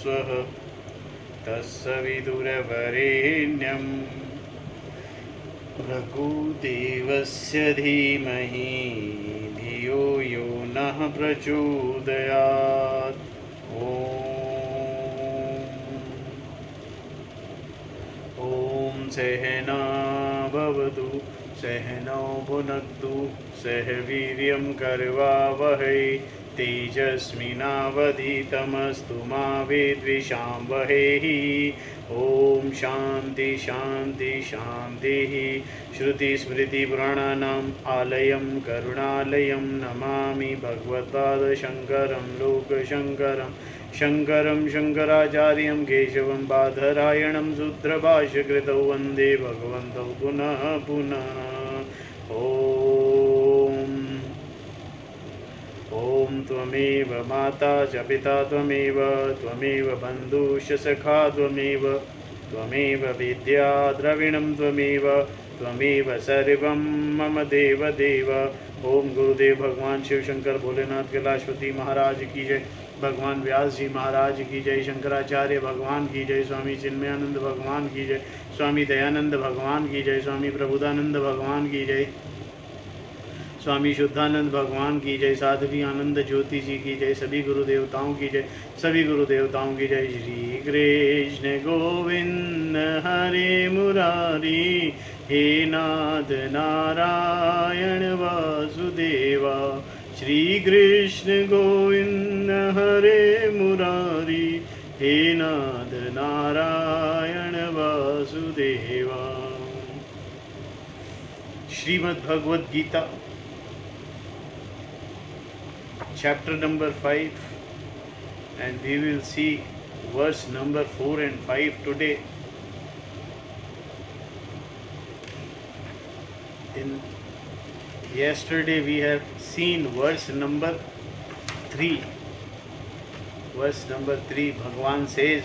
स्वः तत्सवितुर्वरेण्यं भृगुदेवस्य धीमहि धियो यो नः प्रचोदयात्। ॐ सहना भवतु सहनौ भुनक्तु सह वीर्यं करवावहै तेजस्विनावधीतमस्तु मा विद्विषावहै। ॐ शान्ति शान्ति शान्तिः। श्रुतिस्मृतिपुराणानाम् आलयं करुणालयं नमामि भगवत्पादशङ्करं लोकशङ्करं शङ्करं शङ्कराचार्यं केशवं बादरायणं सूत्रभाष्यकृतौ वन्दे भगवन्तौ पुनः पुनः। ॐ त्वमेव माता च पिता त्वमेव त्वमेव बन्धुश्च सखा त्वमेव विद्या द्रविणं त्वमेव सर्वं मम देव देव। ओम गुरुदेव भगवान शिव शंकर भोलेनाथ कैलाशपति महाराज की जय, भगवान व्यास जी महाराज की जय, शंकराचार्य भगवान की जय, स्वामी चिन्मयानंद भगवान की जय, स्वामी दयानंद भगवान की जय, स्वामी प्रबुदानंद भगवान की जय, स्वामी शुद्धानंद भगवान की जय, साध्वी आनंद ज्योति जी की जय, सभी गुरु देवताओं की जय, सभी गुरु देवताओं की जय। श्री कृष्ण गोविंद हरे मुरारी हे नाथ नारायण वासुदेवा। श्री कृष्ण गोविंद हरे मुरारी हे नाथ Narayan Vasudeva. Shrimad Bhagavad Gita chapter number 5, and we will see verse number 4 and 5 today. In yesterday we have seen verse number 3. Verse number 3, Bhagwan says,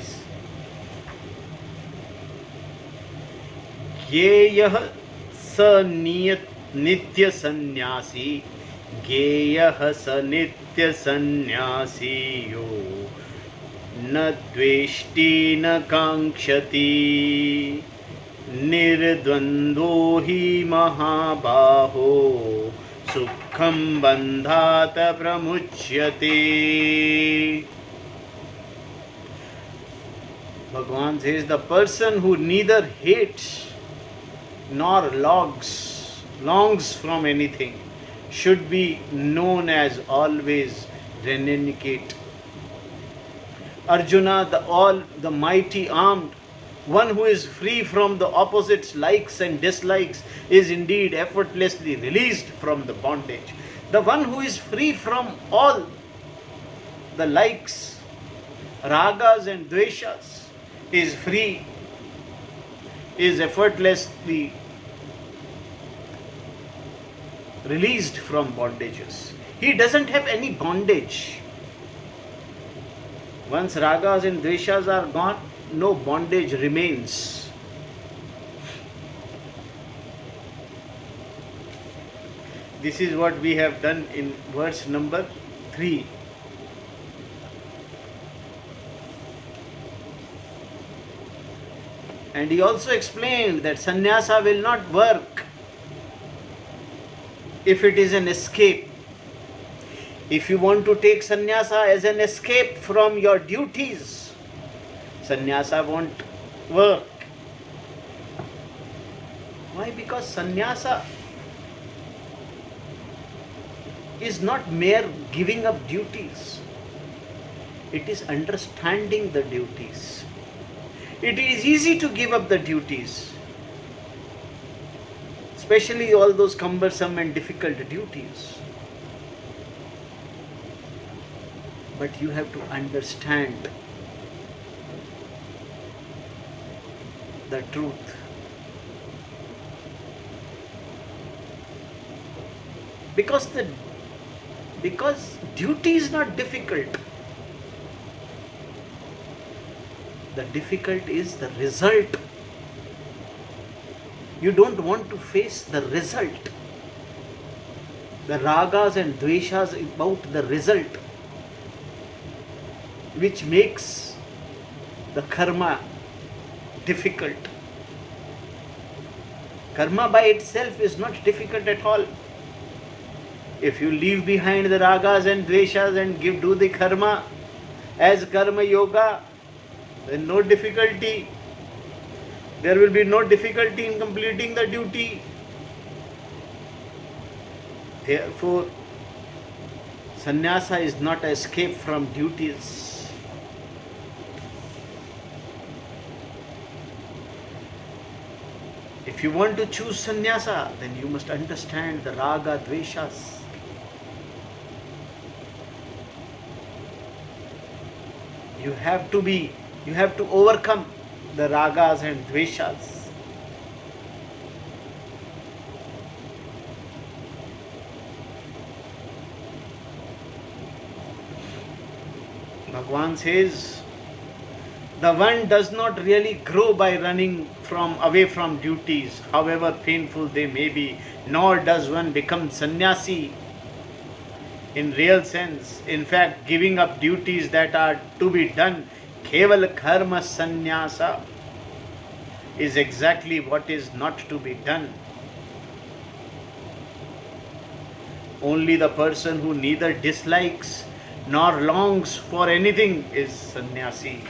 Gyeyah sa nitya sannyasi ज्ञेयः स नित्य सन्न्यासी यो न द्वेष्टि न काङ्क्षति निर्द्वन्द्वो हि महाबाहो सुखं बन्धात् प्रमुच्यते। Bhagavan says the person who neither hates nor longs from anything should be known as always renegade. Arjuna, the mighty armed, one who is free from the opposites likes and dislikes, is indeed effortlessly released from the bondage. The one who is free from all the likes, ragas and dveshas, is free, is effortlessly released from bondages. He doesn't have any bondage. Once ragas and dveshas are gone, no bondage remains. This is what we have done in verse number 3. And he also explained that sannyasa will not work if it is an escape. If you want to take sannyasa as an escape from your duties, sannyasa won't work. Why? Because sannyasa is not mere giving up duties. It is understanding the duties. It is easy to give up the duties, especially all those cumbersome and difficult duties. But you have to understand the truth. Because duty is not difficult. The difficult is the result. You don't want to face the result. The ragas and dveshas about the result, which makes the karma difficult. Karma by itself is not difficult at all. If you leave behind the ragas and dveshas and do the karma as karma yoga, then no difficulty. There will be no difficulty in completing the duty. Therefore, sannyasa is not an escape from duties. If you want to choose sannyasa, then you must understand the raga, dveshas. You have to overcome the ragas and dveshas. Bhagavan says, the one does not really grow by running away from duties, however painful they may be, nor does one become sannyasi in real sense. In fact, giving up duties that are to be done, keval karma sannyasa, is exactly what is not to be done. Only the person who neither dislikes nor longs for anything is sannyasi.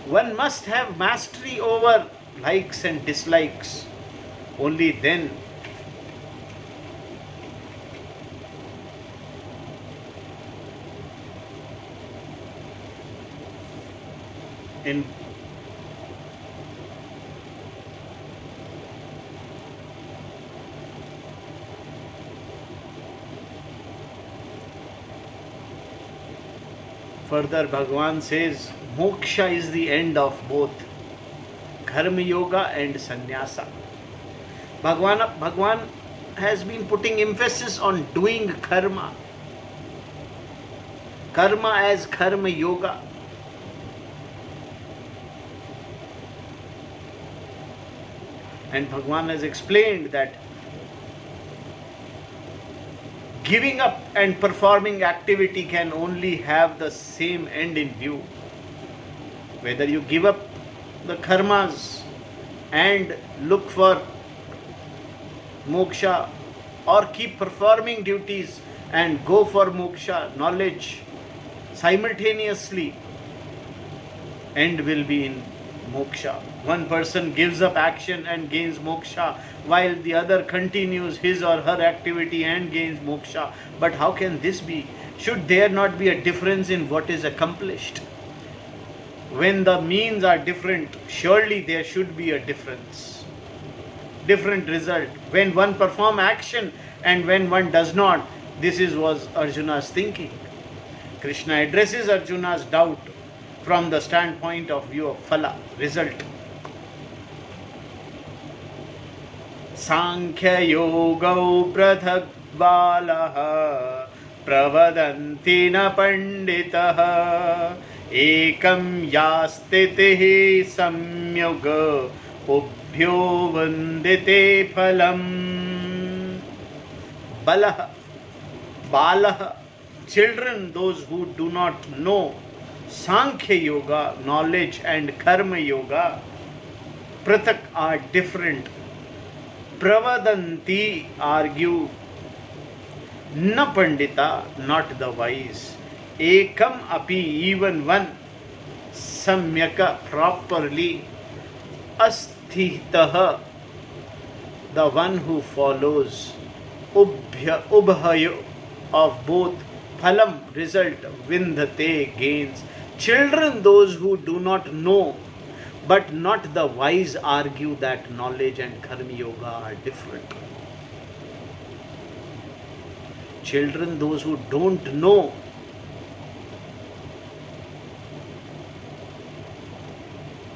One must have mastery over likes and dislikes. Only then further, Bhagavan says, moksha is the end of both karma yoga and sannyasa. Bhagavan has been putting emphasis on doing karma. Karma as karma yoga. And Bhagavan has explained that giving up and performing activity can only have the same end in view. Whether you give up the karmas and look for moksha, or keep performing duties and go for moksha, knowledge, simultaneously, end will be in moksha. One person gives up action and gains moksha, while the other continues his or her activity and gains moksha. But how can this be? Should there not be a difference in what is accomplished? When the means are different, surely there should be a difference. Different result. When one performs action and when one does not, was Arjuna's thinking. Krishna addresses Arjuna's doubt from the standpoint of view of phala, result. Sankhya yogau prathak balaha pravadanti na panditaha ekam yastitihi samyoga ubhyo vandite phalam. Balaha, balaha, children, those who do not know Sankhya yoga, knowledge, and karma yoga, prathak, are different. Pravadanti, argue. Na pandita, not the wise. Ekam api, even one. Samyaka, properly. Asthitaha, the one who follows. Ubhayo, of both. Phalam, result. Vindhate, gains. Children, those who do not know, but not the wise, argue that knowledge and karma yoga are different. Children, those who don't know,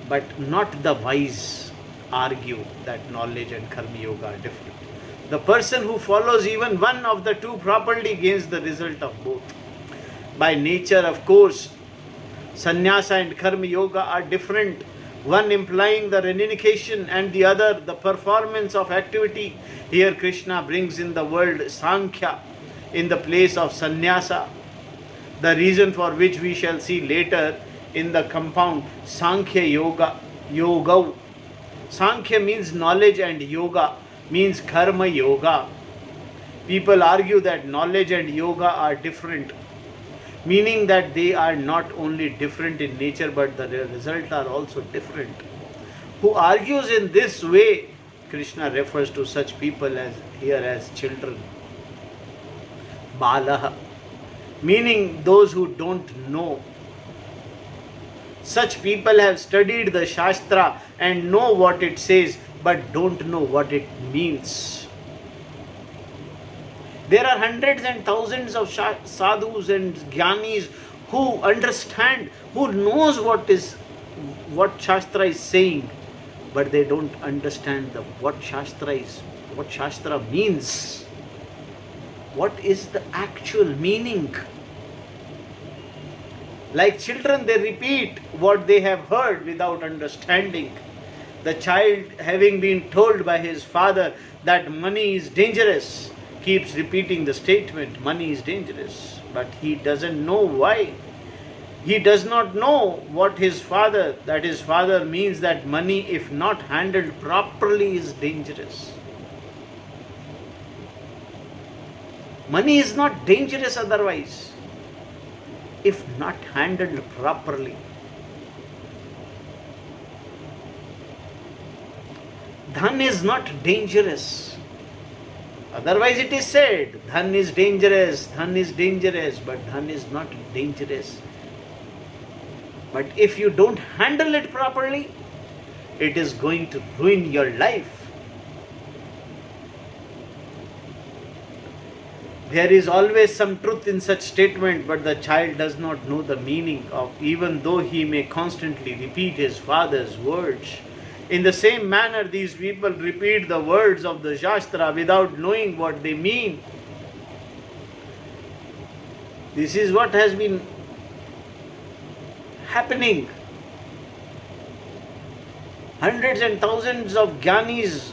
but not the wise, argue that knowledge and karma yoga are different. The person who follows even one of the two properly gains the result of both. By nature, of course, sannyasa and karma yoga are different, one implying the renunciation and the other the performance of activity. Here Krishna brings in the word Sankhya in the place of sannyasa. The reason for which we shall see later in the compound Sankhya Yoga. Yoga. Sankhya means knowledge and yoga means karma yoga. People argue that knowledge and yoga are different, meaning that they are not only different in nature but the results are also different. Who argues in this way, Krishna refers to such people as here as children. Balaha, meaning those who don't know. Such people have studied the Shastra and know what it says but don't know what it means. There are hundreds and thousands of sadhus and jnanis who understand, who knows what Shastra is saying, but they don't understand what Shastra means. What is the actual meaning? Like children, they repeat what they have heard without understanding. The child, having been told by his father that money is dangerous, keeps repeating the statement, money is dangerous, but he doesn't know why. He does not know what his father means that money, if not handled properly, is dangerous. Money is not dangerous otherwise, if not handled properly. Dhan is not dangerous. Otherwise it is said, dhan is dangerous, but dhan is not dangerous. But if you don't handle it properly, it is going to ruin your life. There is always some truth in such statement, but the child does not know the meaning of, even though he may constantly repeat his father's words. In the same manner, these people repeat the words of the Shastra without knowing what they mean. This is what has been happening. Hundreds and thousands of jnanis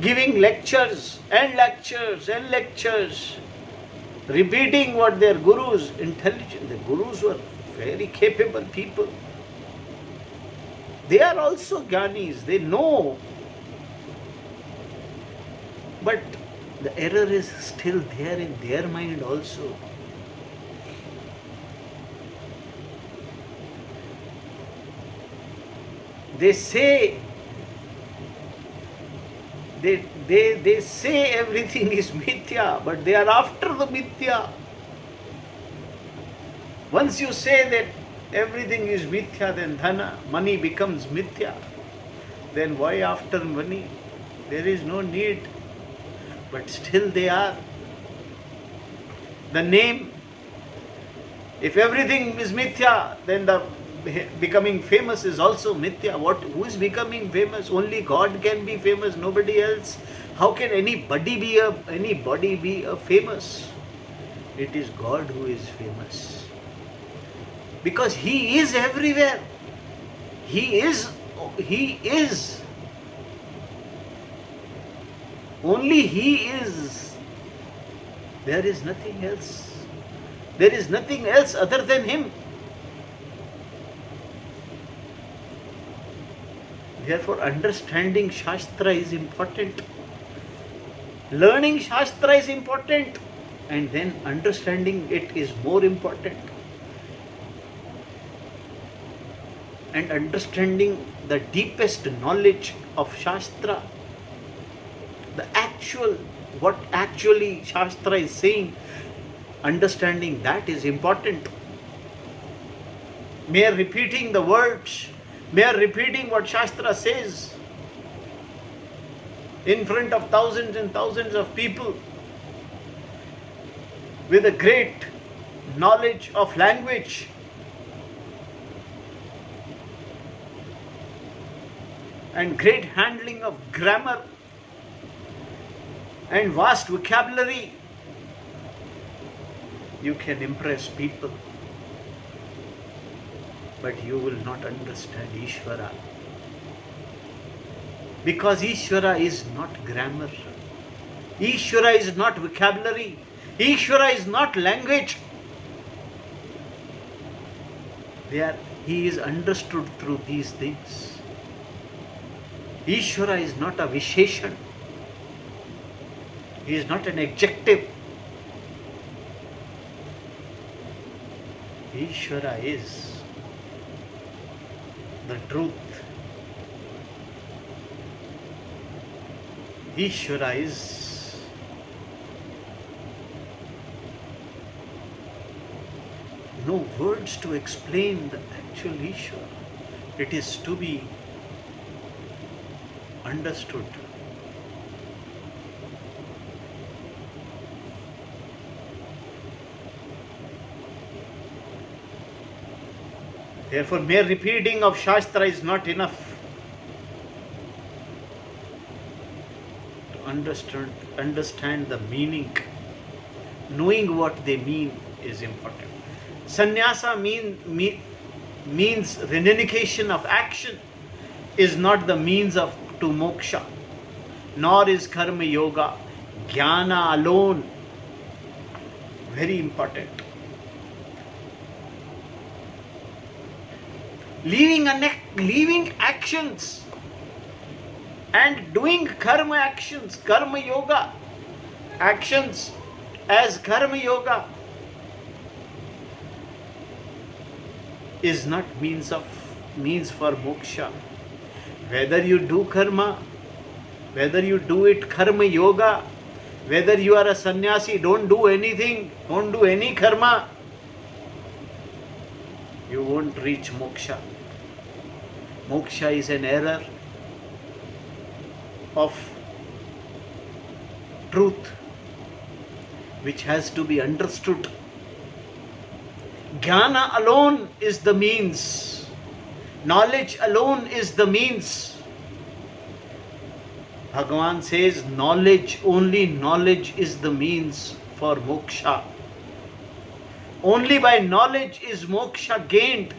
giving lectures and lectures and lectures, repeating what their gurus, intelligent, the gurus were very capable people. They are also jnanis, they know. But the error is still there in their mind also. They say they say everything is mithya, but they are after the mithya. Once you say that everything is mithya, then dhana, money becomes mithya. Then why after money? There is no need. But still they are. The name, if everything is mithya, then the becoming famous is also mithya. Who is becoming famous? Only God can be famous, nobody else. How can anybody be a famous? It is God who is famous. Because He is everywhere. He is. Only He is. There is nothing else. There is nothing else other than Him. Therefore, understanding Shastra is important. Learning Shastra is important. And then understanding it is more important. And understanding the deepest knowledge of Shastra, what actually Shastra is saying, understanding that is important. Mere repeating the words, mere repeating what Shastra says in front of thousands and thousands of people with a great knowledge of language, and great handling of grammar and vast vocabulary, you can impress people, but you will not understand Ishvara. Because Ishvara is not grammar. Ishvara is not vocabulary. Ishvara is not language. He is understood through these things. Ishvara is not a Visheshan. He is not an adjective. Ishvara is the truth. Ishvara is no words to explain the actual Ishvara. It is to be understood. Therefore, mere repeating of Shastra is not enough to understand the meaning. Knowing what they mean is important. Sannyasa means renunciation of action, is not the means to moksha, nor is karma yoga. Jnana alone, very important. Leaving actions and doing karma actions, karma yoga actions as karma yoga is not means for moksha. Whether you do karma, whether you do it karma yoga, whether you are a sannyasi, don't do anything, don't do any karma, you won't reach moksha. Moksha is an error of truth which has to be understood. Jnana alone is the means. Knowledge alone is the means. Bhagavan says only knowledge is the means for moksha. Only by knowledge is moksha gained.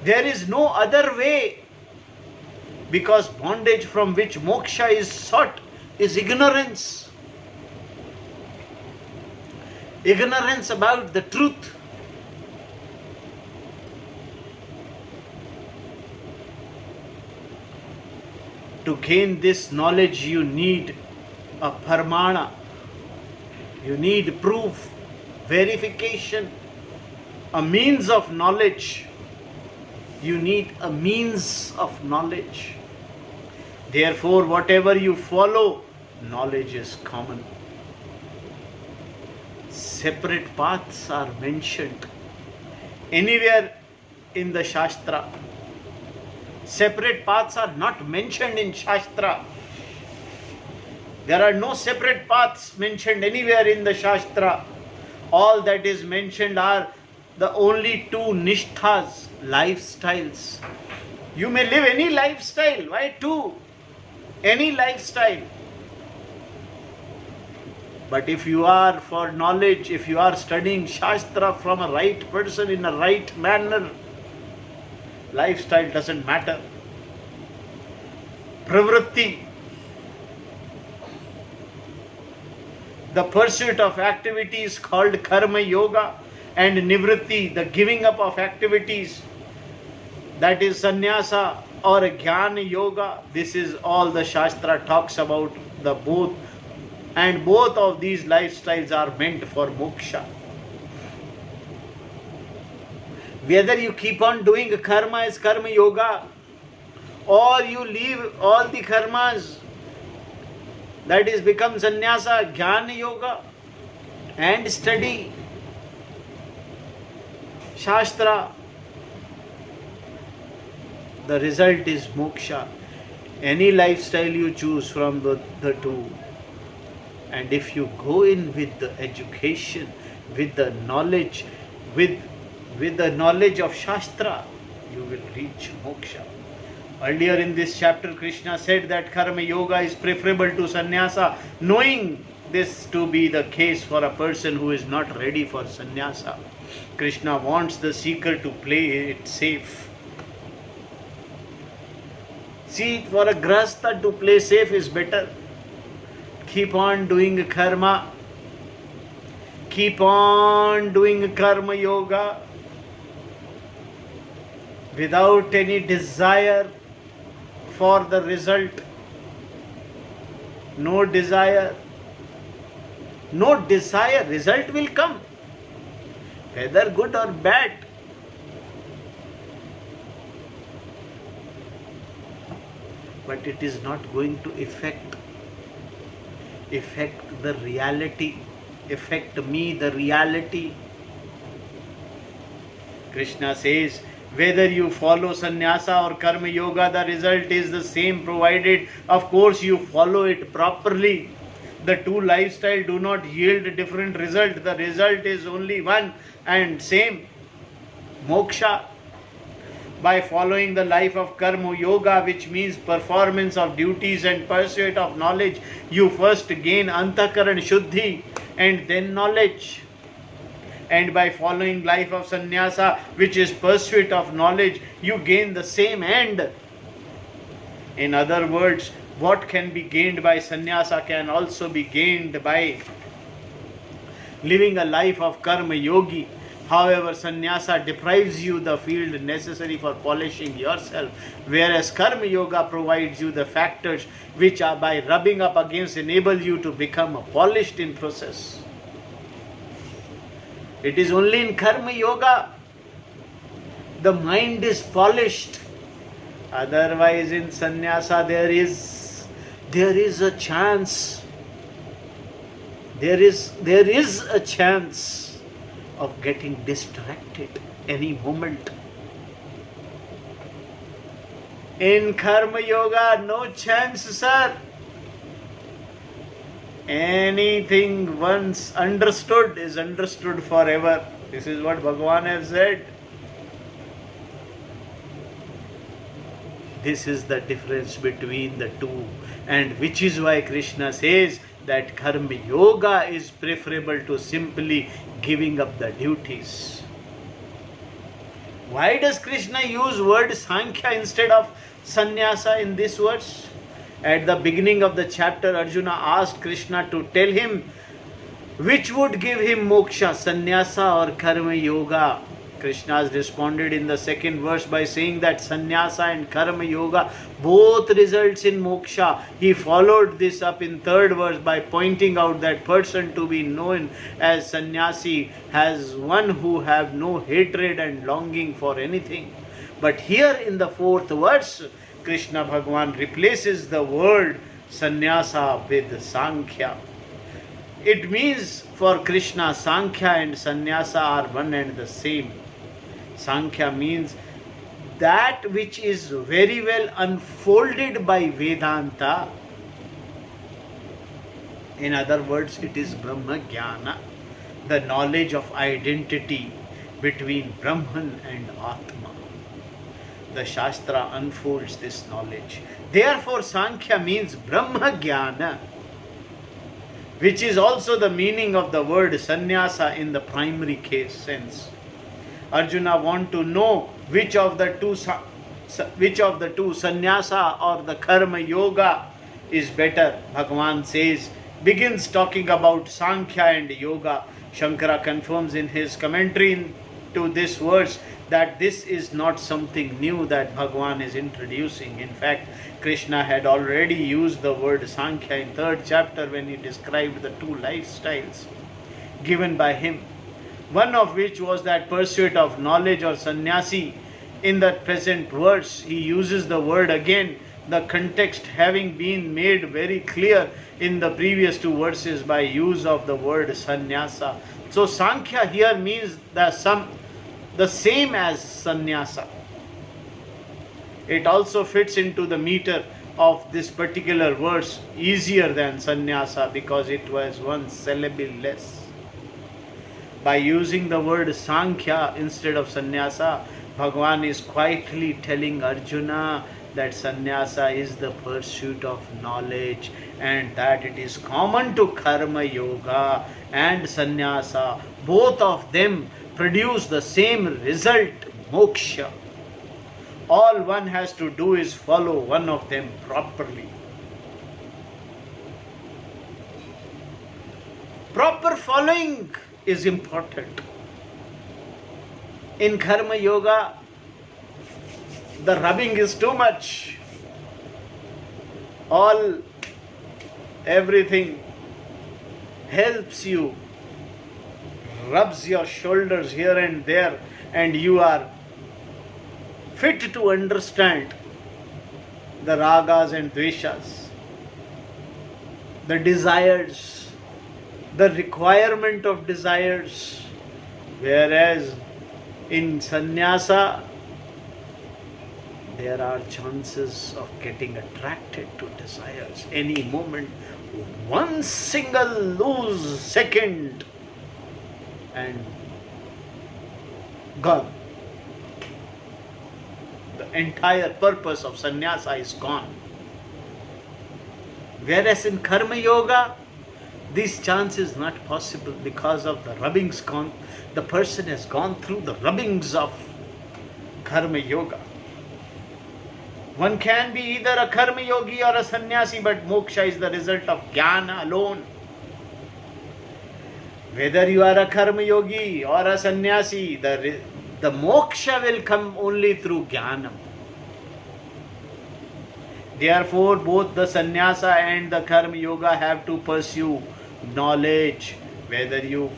There is no other way, because bondage from which moksha is sought is ignorance. Ignorance about the truth. To gain this knowledge, you need a pramana. You need proof, verification, a means of knowledge. You need a means of knowledge. Therefore, whatever you follow, knowledge is common. Separate paths are mentioned anywhere in the Shastra. Separate paths are not mentioned in Shastra. There are no separate paths mentioned anywhere in the Shastra. All that is mentioned are the only two nishthas, lifestyles. You may live any lifestyle. Why two? Any lifestyle. But if you are for knowledge, if you are studying Shastra from a right person in a right manner, lifestyle doesn't matter. Pravritti, the pursuit of activity, is called karma yoga, and nivritti, the giving up of activities, that is sannyasa or jnana yoga. This is all the Shastra talks about, the both, and both of these lifestyles are meant for moksha. Whether you keep on doing karma as karma yoga, or you leave all the karmas, that is become sannyasa, jnana yoga, and study Shastra, the result is moksha. Any lifestyle you choose from the two. And if you go in with the education, with the knowledge, with the knowledge of Shastra, you will reach moksha. Earlier in this chapter, Krishna said that karma yoga is preferable to sannyasa, knowing this to be the case for a person who is not ready for sannyasa. Krishna wants the seeker to play it safe. See, for a grahastha to play safe is better. Keep on doing karma. Keep on doing karma yoga. without any desire for the result. No desire, result will come, whether good or bad. But it is not going to affect the reality, affect me, the reality. Krishna says, whether you follow sannyasa or karma yoga, the result is the same, provided, of course, you follow it properly. The two lifestyles do not yield a different result. The result is only one and same, moksha. By following the life of karma yoga, which means performance of duties and pursuit of knowledge, you first gain antakaran shuddhi and then knowledge. And by following life of sannyasa, which is pursuit of knowledge, you gain the same end. In other words, what can be gained by sannyasa can also be gained by living a life of karma yogi. However, sannyasa deprives you the field necessary for polishing yourself, whereas karma yoga provides you the factors which are by rubbing up against enable you to become polished in process. It is only in karma yoga the mind is polished. Otherwise, in sannyasa there is a chance. There is a chance of getting distracted any moment. In karma yoga, no chance, sir. Anything once understood is understood forever. This is what Bhagavan has said. This is the difference between the two, and which is why Krishna says that karma yoga is preferable to simply giving up the duties. Why does Krishna use word Sankhya instead of sannyasa in this verse? At the beginning of the chapter, Arjuna asked Krishna to tell him which would give him moksha, sannyasa or karma yoga. Krishna has responded in the second verse by saying that sannyasa and karma yoga both results in moksha. He followed this up in third verse by pointing out that person to be known as sannyasi has one who have no hatred and longing for anything. But here in the fourth verse, Krishna Bhagavan replaces the word sannyasa with sankhya. It means for Krishna, sankhya and sannyasa are one and the same. Sankhya means that which is very well unfolded by Vedanta. In other words, it is Brahma Jnana, the knowledge of identity between Brahman and Atma. The Shastra unfolds this knowledge. Therefore, Sankhya means Brahma Jnana, which is also the meaning of the word sannyasa in the primary case sense. Arjuna want to know which of the two sannyasa or the karma yoga is better. Bhagavan says, begins talking about Sankhya and yoga. Shankara confirms in his commentary to this verse that this is not something new that Bhagavan is introducing. In fact, Krishna had already used the word Sankhya in 3rd chapter when he described the two lifestyles given by him. One of which was that pursuit of knowledge or sannyasi. In the present verse, he uses the word again, the context having been made very clear in the previous two verses by use of the word sannyasa. So Sankhya here means the same as sannyasa. It also fits into the meter of this particular verse easier than sannyasa because it was one syllable less. By using the word Sankhya instead of sannyasa, Bhagavan is quietly telling Arjuna that sannyasa is the pursuit of knowledge and that it is common to karma yoga and sannyasa. Both of them produce the same result, moksha. All one has to do is follow one of them properly. Proper following is important. In karma yoga, The rubbing is too much. Everything helps you, rubs your shoulders here and there, and you are fit to understand the ragas and dveshas, the desires, the requirement of desires. Whereas in sannyasa, there are chances of getting attracted to desires any moment. One single loose second and gone. The entire purpose of sannyasa is gone. Whereas in karma yoga, this chance is not possible because of the rubbings gone. The person has gone through the rubbings of karma yoga. One can be either a karma yogi or a sannyasi, but moksha is the result of jnana alone. Whether you are a karma yogi or a sannyasi, the moksha will come only through jnana. Therefore, both the sannyasa and the karma yoga have to pursue knowledge. Whether you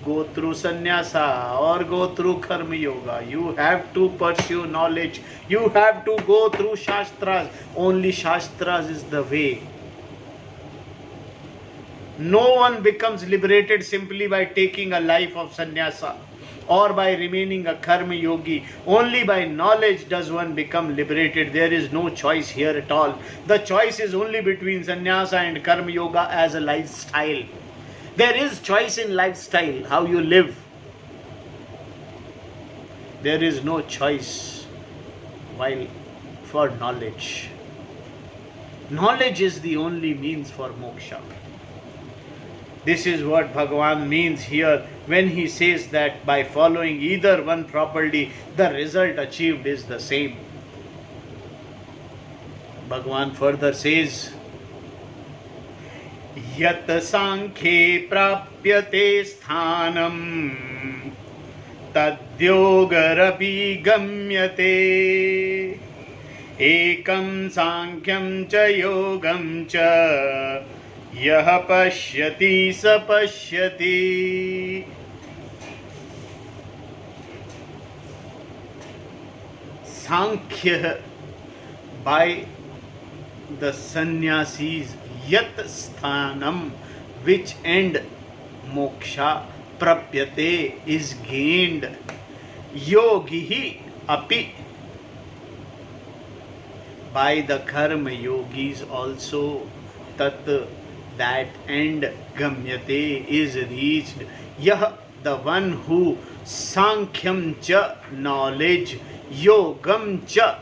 go through sannyasa or go through karma yoga, you have to pursue knowledge. You have to go through shastras. Only shastras is the way. No one becomes liberated simply by taking a life of sannyasa or by remaining a karma yogi. Only by knowledge does one become liberated. There is no choice here at all. The choice is only between sannyasa and karma yoga as a lifestyle. There is choice in lifestyle, how you live. There is no choice while for knowledge. Knowledge is the only means for moksha. This is what Bhagavan means here when he says that by following either one properly, the result achieved is the same. Bhagavan further says, Yat sankhe prapyate sthanam tadyogarapi gamyate ekam sankyam cha yogam cha yah pashyati sa pashyati. Sankhya, by the sannyasis, yat sthanam, which end moksha, prapyate, is gained, yogihi api, by the karma yogis also, tat, that end, gamyate, is reached, yah, the one who, sankhyam cha, knowledge, yogam cha,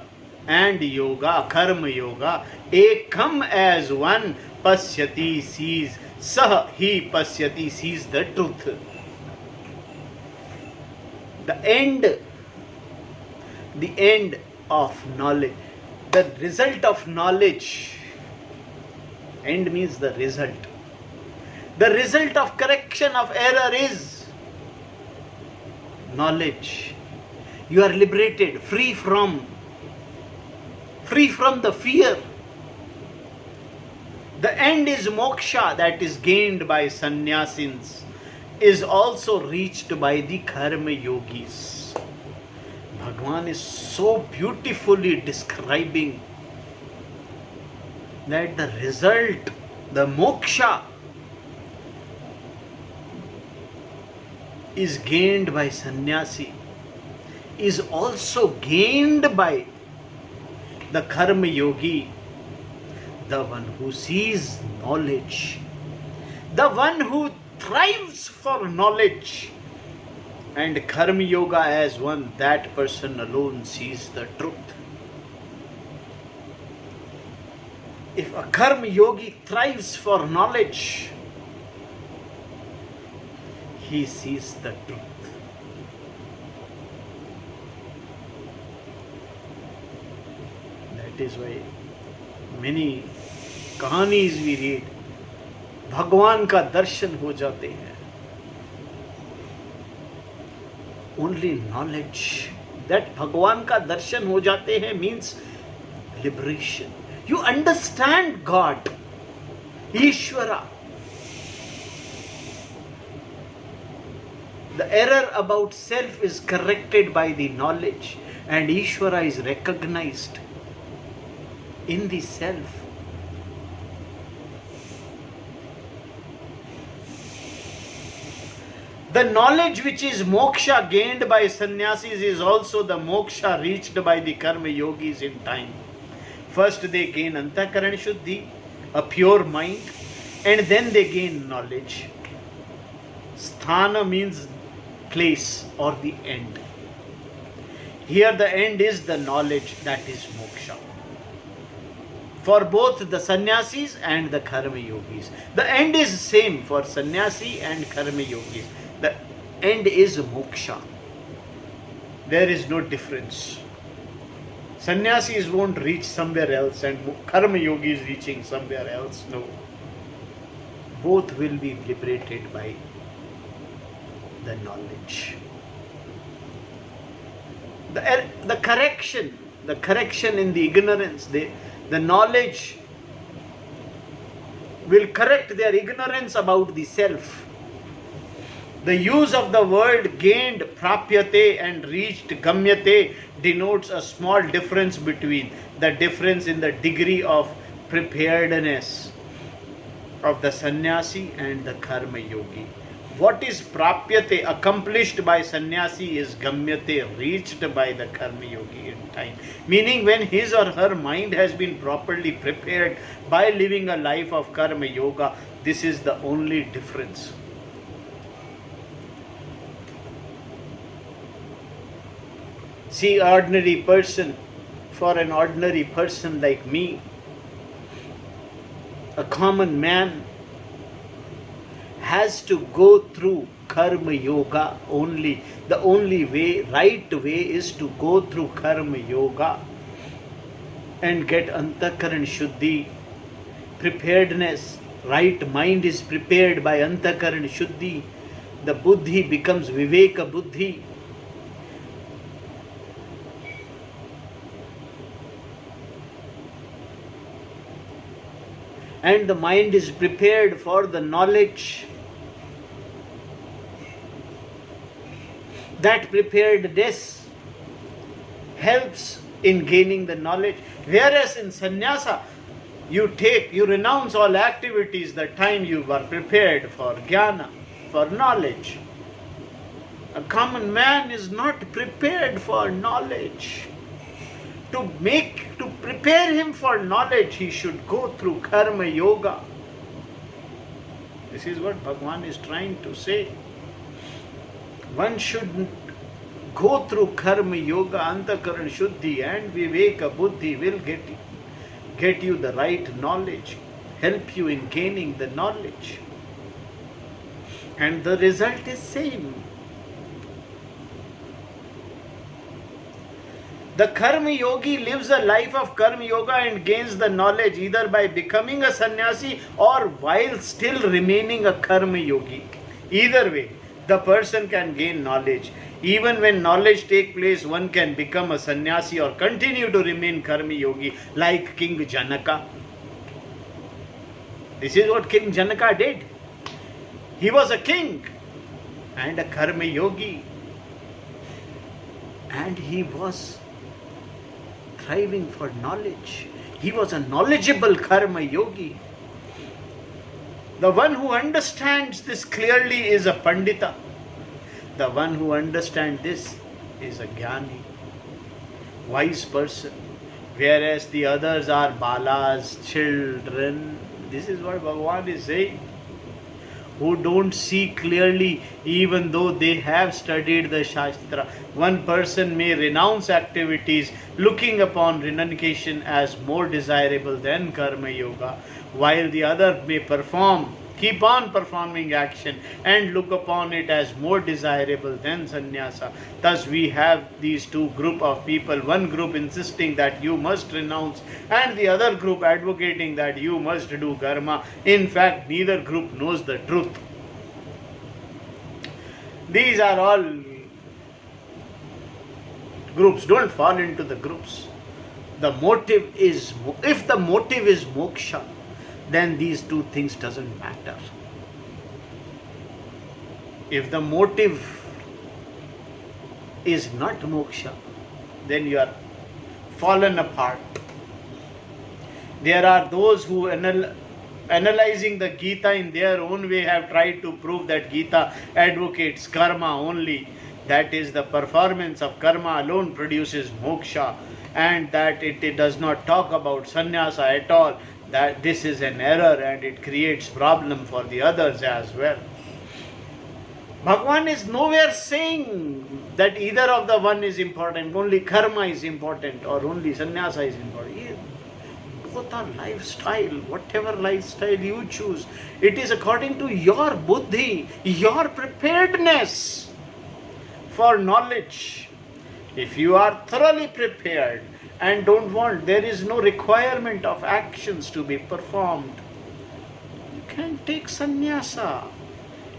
and yoga, karma yoga, ekam, as one, pasyati, sees, sah, he, pasyati, sees the truth. The end of knowledge, the result of knowledge. End means the result. The result of correction of error is knowledge. You are liberated, free from the fear. The end is moksha, that is gained by sannyasins, is also reached by the karma yogis. Bhagavan is so beautifully describing that the result, the moksha, is gained by sannyasi, is also gained by the karma yogi, the one who sees knowledge, the one who thrives for knowledge, and karma yoga as one, that person alone sees the truth. If a karma yogi thrives for knowledge, he sees the truth. That is why many कहानीज we read, भगवान का दर्शन हो जाते हैं. Only knowledge that भगवान का दर्शन हो जाते हैं means liberation. You understand God, Ishvara. The error about self is corrected by the knowledge, and Ishvara is recognized in the self. The knowledge which is moksha gained by sannyasis is also the moksha reached by the karma yogis in time. First they gain antakaran shuddhi, a pure mind, and then they gain knowledge. Sthana means place or the end. Here the end is the knowledge, that is moksha. For both the sannyasis and the karma yogis. The end is same for sannyasi and karma yogis. The end is moksha. There is no difference. Sannyasis won't reach somewhere else and karma yogis reaching somewhere else. No. Both will be liberated by the knowledge. The correction in the ignorance, the knowledge will correct their ignorance about the self. The use of the word gained prapyate and reached gamyate denotes a small difference between the difference in the degree of preparedness of the sannyasi and the karma yogi. What is prapyate, accomplished by sannyasi, is gamyate, reached by the karma yogi in time. Meaning when his or her mind has been properly prepared by living a life of karma yoga, this is the only difference. See, ordinary person, for an ordinary person like me, a common man, has to go through karma yoga only. The only way, right way, is to go through karma yoga and get antakaran shuddhi, preparedness. Right mind is prepared by antakaran shuddhi. The buddhi becomes viveka buddhi. And the mind is prepared for the knowledge. That preparedness helps in gaining the knowledge. Whereas in sannyasa, you renounce all activities the time you were prepared for jnana, for knowledge. A common man is not prepared for knowledge. To prepare him for knowledge, he should go through karma yoga. This is what Bhagavan is trying to say. One should go through karma yoga, antakaran shuddhi, and viveka buddhi will get you the right knowledge, help you in gaining the knowledge. And the result is same. The karma yogi lives a life of karma yoga and gains the knowledge either by becoming a sannyasi or while still remaining a karma yogi. Either way, the person can gain knowledge. Even when knowledge takes place, one can become a sannyasi or continue to remain karma yogi like King Janaka. This is what King Janaka did. He was a king and a karma yogi. And he was thriving for knowledge. He was a knowledgeable karma yogi. The one who understands this clearly is a pandita. The one who understands this is a jnani, wise person. Whereas the others are balas, children. This is what Bhagavan is saying. Who don't see clearly even though they have studied the Shastra. One person may renounce activities looking upon renunciation as more desirable than karma yoga, while the other may keep on performing action and look upon it as more desirable than sannyasa. Thus we have these two group of people, one group insisting that you must renounce and the other group advocating that you must do karma. In fact, neither group knows the truth. These are all Groups, don't fall into the groups. The motive is, if the motive is moksha, then these two things doesn't matter. If the motive is not moksha, then you are fallen apart. There are those who analyzing the Gita in their own way have tried to prove that Gita advocates karma only. That is, the performance of karma alone produces moksha, and that it does not talk about sannyasa at all. That this is an error and it creates problem for the others as well. Bhagavan is nowhere saying that either of the one is important, only karma is important or only sannyasa is important. Both are lifestyle, whatever lifestyle you choose. It is according to your buddhi, your preparedness for knowledge. If you are thoroughly prepared and don't want, there is no requirement of actions to be performed, you can take sannyasa.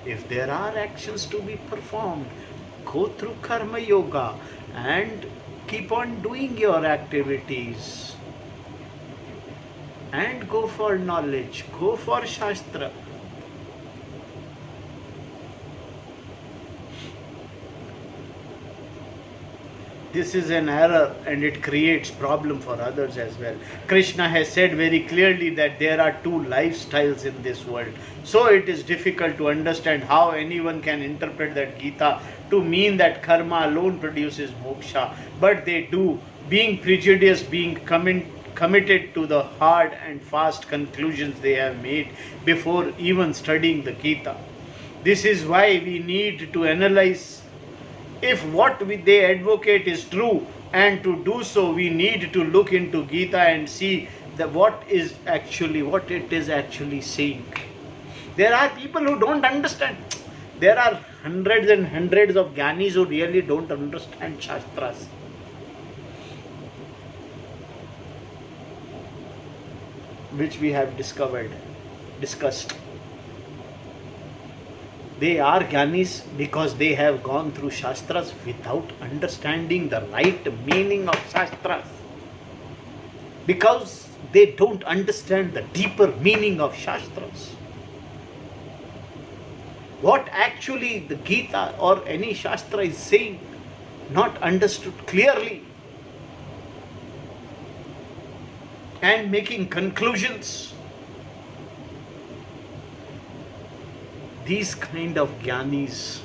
If there are actions to be performed, go through karma yoga and keep on doing your activities. And go for knowledge, go for Shastra. This is an error and it creates problem for others as well. Krishna has said very clearly that there are two lifestyles in this world. So it is difficult to understand how anyone can interpret that Gita to mean that karma alone produces moksha. But they do, being prejudiced, being committed to the hard and fast conclusions they have made before even studying the Gita. This is why we need to analyze if what they advocate is true, and to do so we need to look into Gita and see what it is actually saying. There are people who don't understand. There are hundreds and hundreds of jnanis who really don't understand Shastras. Which we have discussed. They are jnanis because they have gone through Shastras without understanding the right meaning of Shastras. Because they don't understand the deeper meaning of Shastras. What actually the Gita or any Shastra is saying, not understood clearly, and making conclusions. These kind of jnanis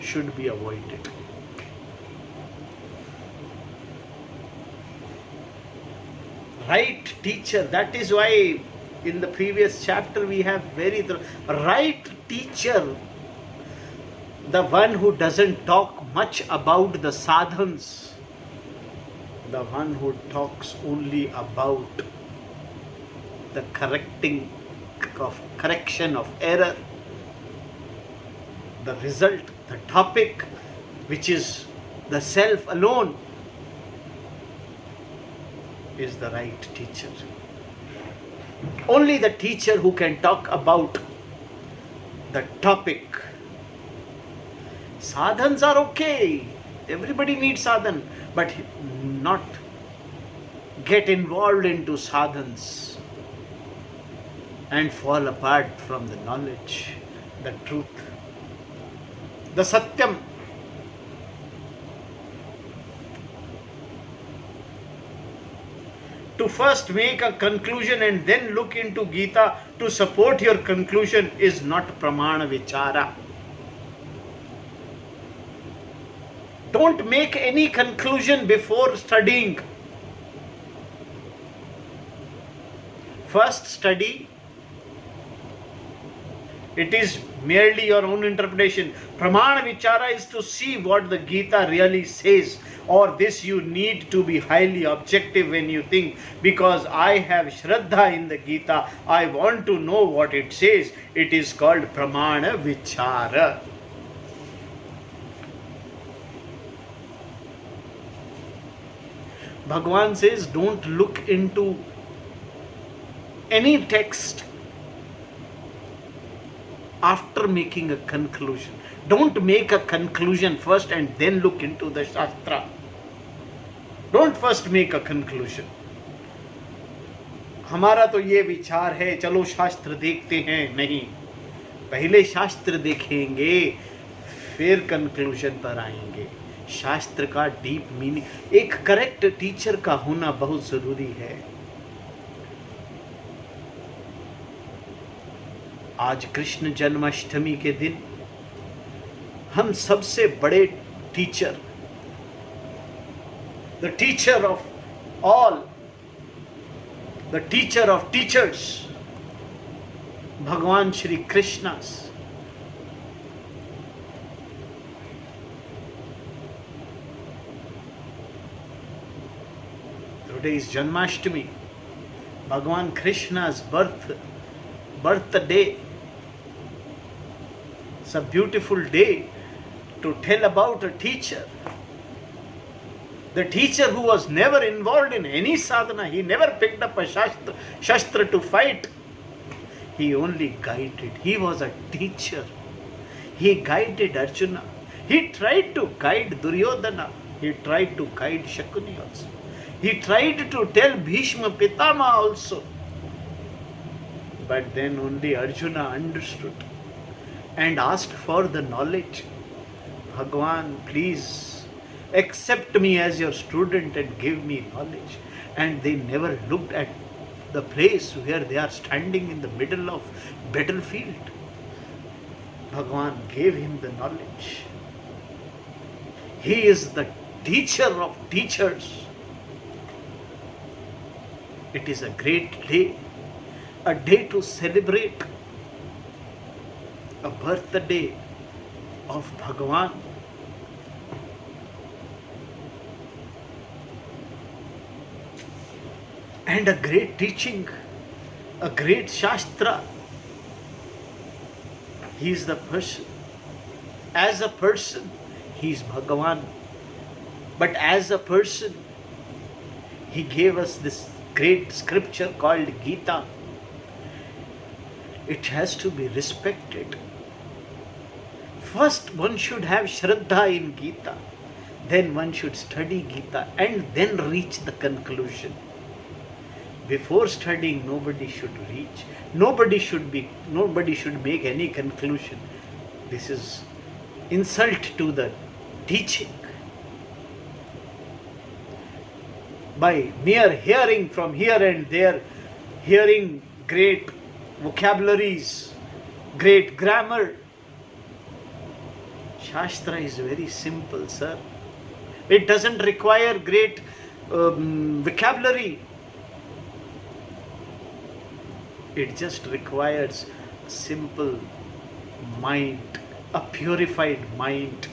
should be avoided. Right teacher, that is why in the previous chapter we have right teacher, the one who doesn't talk much about the sadhans, the one who talks only about the correction of error, the result, the topic, which is the self alone, is the right teacher. Only the teacher who can talk about the topic. Sadhans are okay. Everybody needs sadhan, but not get involved into sadhans and fall apart from the knowledge, the truth, the satyam. To first make a conclusion and then look into Gita to support your conclusion is not pramana vichara. Don't make any conclusion before studying. First study. It is merely your own interpretation. Pramana vichara is to see what the Gita really says, or this you need to be highly objective when you think, because I have Shraddha in the Gita, I want to know what it says. It is called pramana vichara. Bhagavan says, don't look into any text after making a conclusion. Don't make a conclusion first and then look into the Shastra. Don't first make a conclusion. हमारा तो ये विचार है, चलो शास्त्र देखते हैं. नहीं, पहले शास्त्र देखेंगे फिर कंक्लूजन पर आएंगे. शास्त्र का डीप मीनिंग, एक करेक्ट टीचर का होना बहुत जरूरी है. आज कृष्ण जन्माष्टमी के दिन हम सबसे बड़े teacher, the teacher of all, the teacher of teachers, भगवान Shri Krishna. Today is Janmashtami, Bhagavan Krishna's birthday. It's a beautiful day to tell about a teacher. The teacher who was never involved in any sadhana, he never picked up a shastra to fight. He only guided. He was a teacher. He guided Arjuna. He tried to guide Duryodhana. He tried to guide Shakuni also. He tried to tell Bhishma Pitama also. But then only Arjuna understood and asked for the knowledge. Bhagwan, please accept me as your student and give me knowledge. And they never looked at the place where they are standing in the middle of battlefield. Bhagwan gave him the knowledge. He is the teacher of teachers. It is a great day, a day to celebrate a birthday of Bhagavan. And a great teaching, a great Shastra. He is the person. As a person, he is Bhagavan. But as a person, he gave us this great scripture called Gita. It has to be respected. First, one should have Shraddha in Gita. Then one should study Gita and then reach the conclusion. Before studying, nobody should reach. Nobody should make any conclusion. This is insult to the teaching. By mere hearing from here and there, hearing great vocabularies, great grammar. Shastra is very simple, sir. It doesn't require great vocabulary. It just requires a simple mind, a purified mind,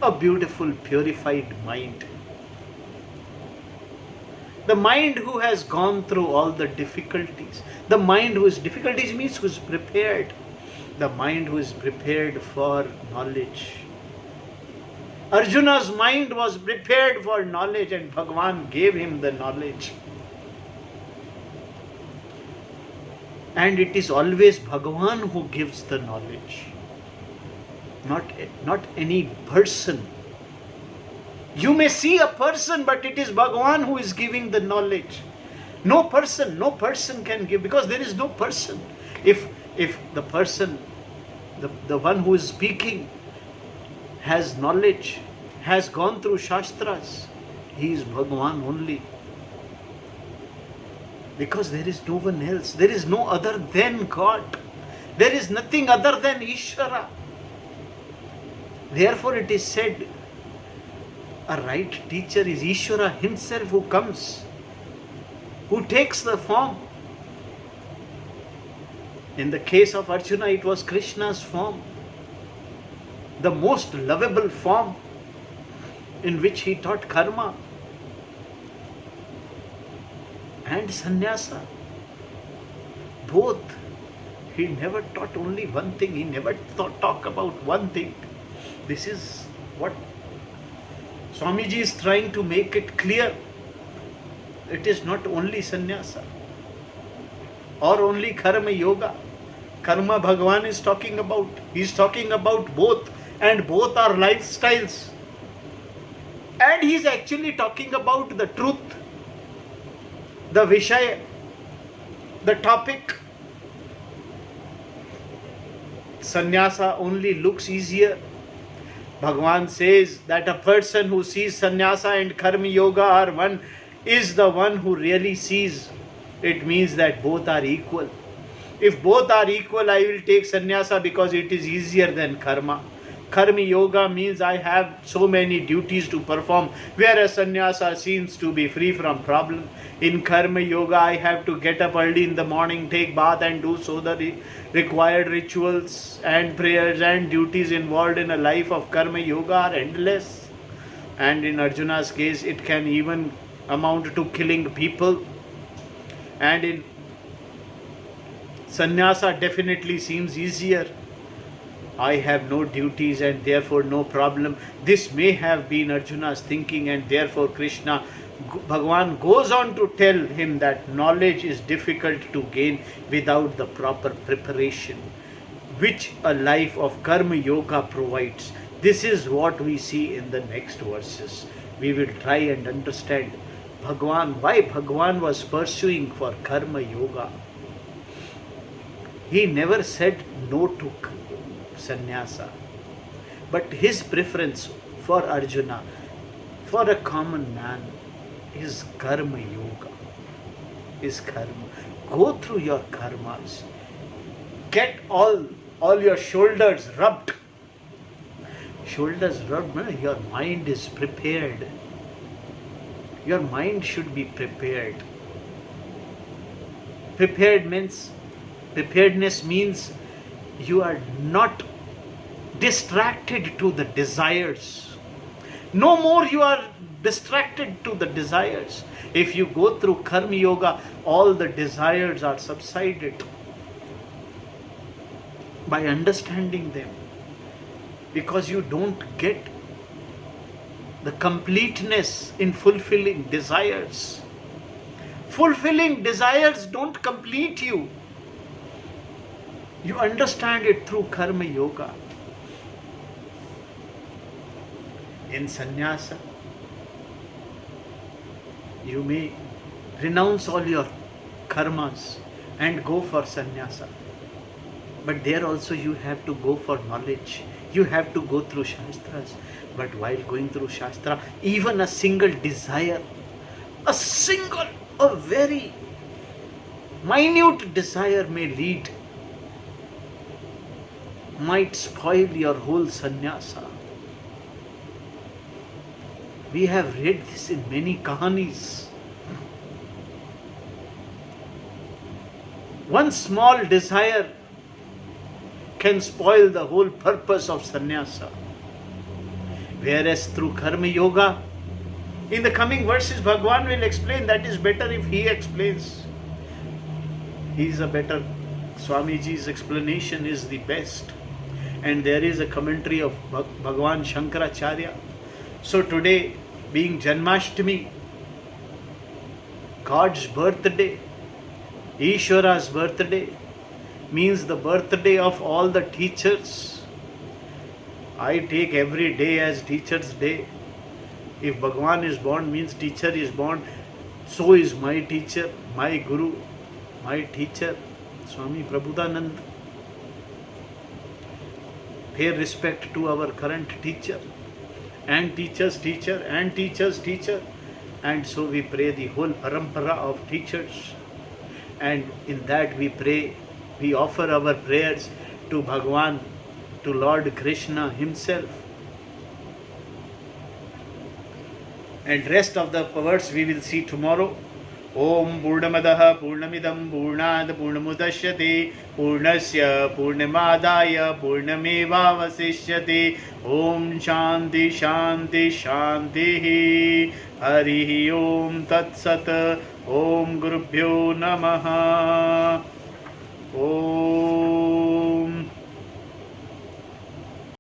a beautiful purified mind. The mind who has gone through all the difficulties. The mind whose difficulties means who is prepared. The mind who is prepared for knowledge. Arjuna's mind was prepared for knowledge and Bhagavan gave him the knowledge. And it is always Bhagavan who gives the knowledge. Not any person. You may see a person, but it is Bhagavan who is giving the knowledge. No person can give, because there is no person. If the person, the one who is speaking has knowledge, has gone through Shastras, he is Bhagavan only. Because there is no one else. There is no other than God. There is nothing other than Ishvara. Therefore it is said, a right teacher is Ishvara himself who comes, who takes the form. In the case of Arjuna, it was Krishna's form, the most lovable form in which he taught karma and sannyasa. Both. He never taught only one thing. He never talk about one thing. This is what Swamiji is trying to make it clear. It is not only sannyasa or only karma yoga. karma Bhagavan is talking about. He is talking about both, and both are lifestyles. And he is actually talking about the truth, the Vishaya, the topic. Sannyasa only looks easier. Bhagavan says that a person who sees sannyasa and karma yoga are one is the one who really sees. It means that both are equal. If both are equal, I will take sannyasa because it is easier than karma. Karma yoga means I have so many duties to perform, whereas sannyasa seems to be free from problem. In karma yoga, I have to get up early in the morning, take bath and do so the required rituals and prayers and duties involved in a life of karma yoga are endless. And in Arjuna's case, it can even amount to killing people. And in sannyasa definitely seems easier. I have no duties and therefore no problem. This may have been Arjuna's thinking, and therefore Krishna, Bhagavan goes on to tell him that knowledge is difficult to gain without the proper preparation, which a life of karma yoga provides. This is what we see in the next verses. We will try and understand why Bhagavan was pursuing for karma yoga. He never said no to sannyasa, but his preference for Arjuna, for a common man, is karma yoga, is karma. Go through your karmas, get all your shoulders rubbed. Shoulders rubbed, no? Your mind is prepared. Your mind should be prepared. Preparedness means you are not distracted to the desires. No more you are distracted to the desires. If you go through karma yoga, all the desires are subsided by understanding them, because you don't get the completeness in fulfilling desires. Fulfilling desires don't complete you. You understand it through karma yoga. In sannyasa, you may renounce all your karmas and go for sannyasa. But there also you have to go for knowledge. You have to go through shastras. But while going through shastra, even a single desire, a very minute desire might spoil your whole sannyasa. We have read this in many kahanis. One small desire can spoil the whole purpose of sannyasa. Whereas through karma yoga, in the coming verses, Bhagavan will explain. That is better if he explains. He is a better. Swamiji's explanation is the best. And there is a commentary of Bhagavan Shankaracharya. So today, being Janmashtami, God's birthday, Ishvara's birthday, means the birthday of all the teachers. I take every day as Teacher's Day. If Bhagavan is born, means teacher is born. So is my teacher, my Guru, my teacher, Swami Prabodhananda. Pay respect to our current teacher, and teacher's teacher, and teacher's teacher. And so we pray the whole parampara of teachers. And in that we pray, we offer our prayers to Bhagavan, to Lord Krishna himself. And rest of the words we will see tomorrow. Om Purnamadaha Purnamidam Purnad Purnamudashyate Purnasya Purnamadaya Purnameva Vasishyate. Om Shanti Shanti Shanti. Harihi Om Tat Sat. Om Gurubhyo Namaha. Om